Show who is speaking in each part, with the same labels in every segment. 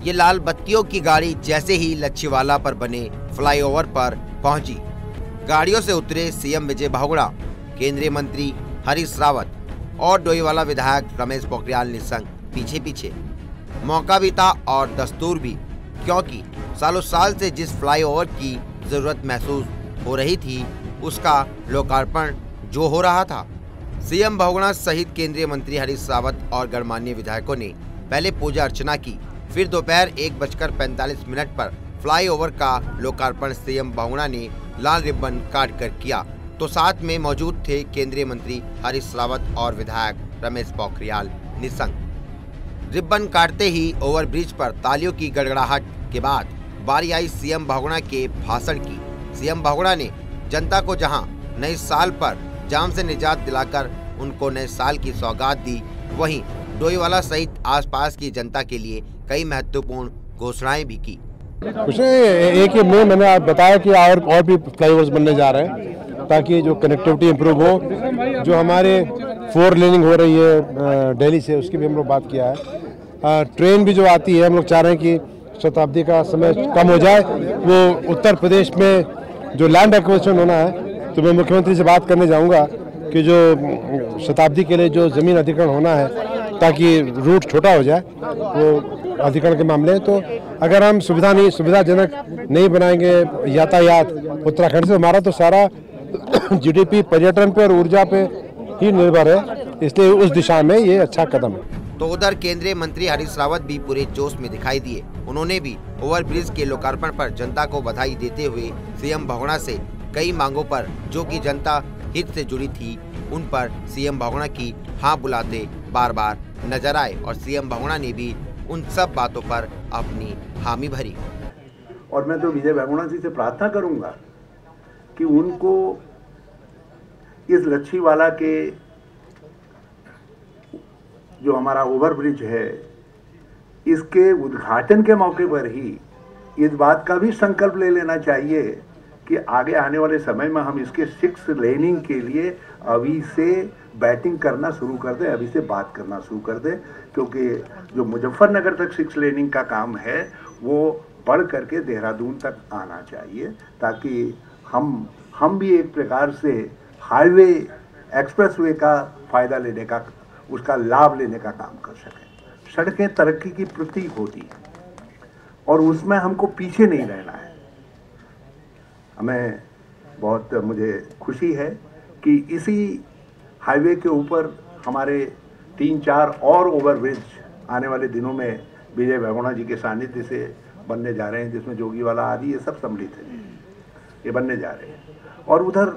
Speaker 1: ये लाल बत्तियों की गाड़ी जैसे ही लच्छीवाला पर बने फ्लाईओवर पर पहुंची, गाड़ियों से उतरे सीएम विजय बहुगुणा, केंद्रीय मंत्री हरीश रावत और डोईवाला विधायक रमेश पोखरियाल निशंक पीछे पीछे। मौका भी था और दस्तूर भी, क्योंकि सालों साल से जिस फ्लाईओवर की जरूरत महसूस हो रही थी उसका लोकार्पण जो हो रहा था। सीएम बहुगुणा सहित केंद्रीय मंत्री हरीश रावत और गणमान्य विधायकों ने पहले पूजा अर्चना की, फिर दोपहर 1:45 पर फ्लाईओवर का लोकार्पण सीएम बहुगुणा ने लाल रिबन काट कर किया, तो साथ में मौजूद थे केंद्रीय मंत्री हरीश रावत और विधायक रमेश पोखरियाल निशंक। रिबन काटते ही ओवरब्रिज पर तालियों की गड़गड़ाहट के बाद बारी आई सीएम बहुगुणा के भाषण की। सीएम बहुगुणा ने जनता को जहां नए साल पर जाम से निजात दिलाकर उनको नए साल की सौगात दी, वहीं डोईवाला सहित आसपास की जनता के लिए कई महत्वपूर्ण घोषणाएं भी की।
Speaker 2: कुछ एक ही मैंने आप बताया कि और भी फ्लाईओवर्स बनने जा रहे हैं ताकि जो कनेक्टिविटी इम्प्रूव हो। जो हमारे 4 लेनिंग हो रही है दिल्ली से, उसकी भी हम लोग बात किया है। ट्रेन भी जो आती है, हम लोग चाह रहे हैं कि शताब्दी का समय कम हो जाए। वो उत्तर प्रदेश में जो लैंड एक्विजिशन होना है, तो मैं मुख्यमंत्री से बात करने जाऊंगा कि जो शताब्दी के लिए जो ज़मीन अधिग्रहण होना है ताकि रूट छोटा हो जाए वो अधिग्रहण के मामले। तो अगर हम सुविधाजनक नहीं बनाएंगे यातायात उत्तराखंड से, हमारा तो सारा जीडीपी पर्यटन पे और ऊर्जा पे ही निर्भर है, इसलिए उस दिशा में ये अच्छा कदम है।
Speaker 1: तो उधर केंद्रीय मंत्री हरीश रावत भी पूरे जोश में दिखाई दिए। उन्होंने भी ओवरब्रिज के लोकार्पण पर जनता को बधाई देते हुए सीएम बहुगुणा से कई मांगों पर, जो कि जनता हित से जुड़ी थी, उन पर सीएम बहुगुणा की हाँ बुलाते बार बार नजर आए और सीएम बहुगुणा ने भी उन सब बातों पर अपनी हामी भरी।
Speaker 3: और मैं तो विजय बहुगुणा जी से प्रार्थना करूंगा कि उनको इस लच्छीवाला के जो हमारा ओवरब्रिज है, इसके उद्घाटन के मौके पर ही इस बात का भी संकल्प ले लेना चाहिए कि आगे आने वाले समय में हम इसके 6 लेनिंग के लिए अभी से बैटिंग करना शुरू कर दें, अभी से बात करना शुरू कर दें, क्योंकि जो मुजफ्फरनगर तक 6 लेनिंग का काम है वो बढ़ करके देहरादून तक आना चाहिए, ताकि हम भी एक प्रकार से हाईवे एक्सप्रेसवे का फायदा लेने का, उसका लाभ लेने का काम कर सकें। सड़कें तरक्की की प्रतीक होती है और उसमें हमको पीछे नहीं रहना है। हमें बहुत मुझे खुशी है कि इसी हाईवे के ऊपर हमारे 3-4 और ओवरब्रिज आने वाले दिनों में विजय बहुगुणा जी के सानिध्य से बनने जा रहे हैं, जिसमें जोगीवाला आदि ये सब सम्मिलित है, ये बनने जा रहे हैं। और उधर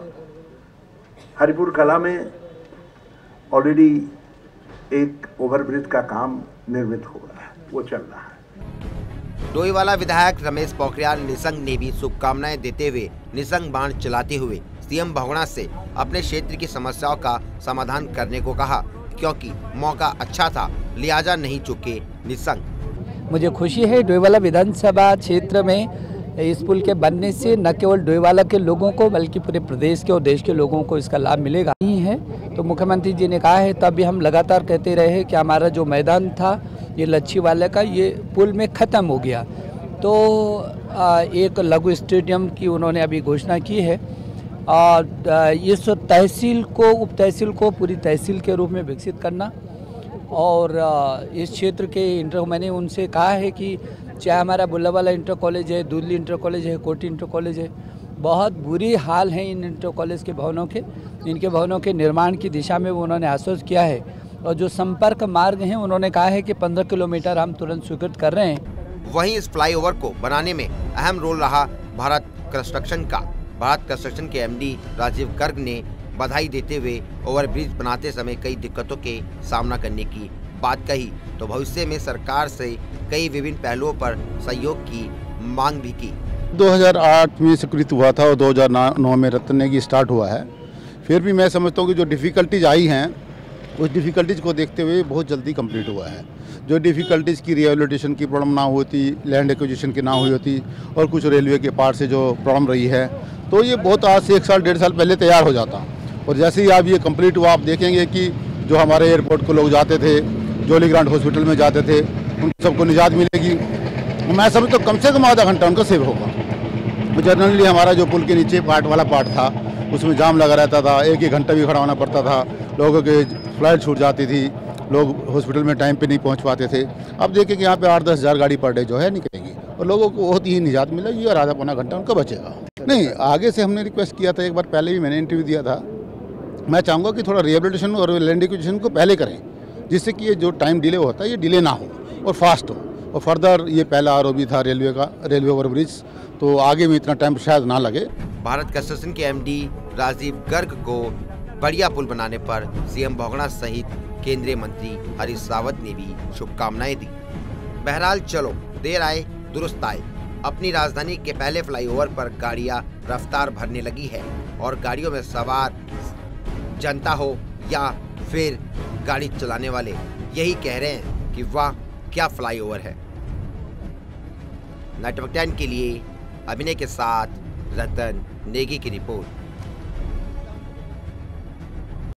Speaker 3: हरिपुर कला में ऑलरेडी एक ओवरब्रिज का काम निर्मित हो रहा है, वो चल रहा है।
Speaker 1: डोईवाला विधायक रमेश पोखरियाल निशंक ने भी शुभकामनाएं देते हुए निशंक बाण चलाते हुए सीएम बहुगुणा से अपने क्षेत्र की समस्याओं का समाधान करने को कहा, क्योंकि मौका अच्छा था, लिहाजा नहीं चुके निशंक।
Speaker 4: मुझे खुशी है डोईवाला विधानसभा क्षेत्र में इस पुल के बनने से न केवल डोईवाला के लोगों को बल्कि पूरे प्रदेश के और देश के लोगों को इसका लाभ मिलेगा ही है। तो मुख्यमंत्री जी ने कहा है, तब भी हम लगातार कहते रहे कि हमारा जो मैदान था ये लच्छीवाला का, ये पुल में ख़त्म हो गया। तो एक लघु स्टेडियम की उन्होंने अभी घोषणा की है और इस तहसील को, उप तहसील को पूरी तहसील के रूप में विकसित करना। और इस क्षेत्र के मैंने उनसे कहा है कि चाहे हमारा बुल्लावाला इंटर कॉलेज है, दूधली इंटर कॉलेज है, कोटी इंटर कॉलेज है, बहुत बुरी हाल है इन इंटर कॉलेज के भवनों के। इनके भवनों के निर्माण की दिशा में वो उन्होंने आश्वस्त किया है। और जो संपर्क मार्ग हैं, उन्होंने कहा है कि 15 किलोमीटर हम तुरंत स्वीकृत कर रहे हैं।
Speaker 1: वहीं इस फ्लाईओवर को बनाने में अहम रोल रहा भारत कंस्ट्रक्शन का। भारत कंस्ट्रक्शन के एमडी राजीव गर्ग ने बधाई देते हुए ओवरब्रिज बनाते समय कई दिक्कतों के सामना करने की बात कही, तो भविष्य में सरकार से कई विभिन्न पहलुओं पर सहयोग की मांग भी की।
Speaker 5: 2008 में स्वीकृत हुआ था और 2009 में रत्न की स्टार्ट हुआ है। फिर भी मैं समझता हूँ कि जो डिफ़िकल्टीज आई हैं, उस डिफ़िकल्टीज को देखते हुए बहुत जल्दी कंप्लीट हुआ है। जो डिफ़िकल्टीज़ की रिहेबिलिटेशन की प्रॉब्लम ना होती, लैंड एक्विजिशन की ना हुई होती, और कुछ रेलवे के पार्ट से जो प्रॉब्लम रही है, तो ये बहुत आज से 1 साल 1.5 साल पहले तैयार हो जाता। और जैसे ही अब ये कंप्लीट हुआ, आप देखेंगे कि जो हमारे एयरपोर्ट को लोग जाते थे, जोली ग्रांट हॉस्पिटल में जाते थे, उन सबको निजात मिलेगी। मैं समझता हूँ कम से कम आधा घंटा उनका सेव होगा। जनरली हमारा जो पुल के नीचे वाला पार्ट था उसमें जाम लगा रहता था, 1-1 घंटा भी खड़ा होना पड़ता था, लोगों के फ्लाइट छूट जाती थी, लोग हॉस्पिटल में टाइम पे नहीं पहुंच पाते थे। अब देखिए कि यहाँ पे 8-10 हज़ार गाड़ी पर डे जो है निकलेगी और लोगों को बहुत ही निजात मिलेगी और आधा पौना घंटा उनका बचेगा। नहीं, आगे से हमने रिक्वेस्ट किया था, एक बार पहले भी मैंने इंटरव्यू दिया था। मैं चाहूँगा कि थोड़ा रिहेबिलिटेशन और लैंड एक्विजिशन को पहले करें, जिससे कि ये जो टाइम डिले होता है ये डिले ना हो और फास्ट हो। और फर्दर ये पहला आरओबी था रेलवे ओवरब्रिज, तो आगे भी इतना टाइम शायद ना लगे।
Speaker 1: भारत कंस्ट्रक्शन के एमडी राजीव गर्ग को बढ़िया पुल बनाने पर सीएम बहुगुणा सहित केंद्रीय मंत्री हरीश रावत ने भी शुभकामनाएं दी। बहरहाल चलो, देर आए दुरुस्त आए। अपनी राजधानी के पहले फ्लाईओवर पर गाड़ियां रफ्तार भरने लगी है और गाड़ियों में सवार जनता हो या फिर गाड़ी चलाने वाले यही कह रहे हैं कि वाह क्या फ्लाईओवर है। नेटवर्क 10 के लिए अभिनय के साथ रतन नेगी की रिपोर्ट।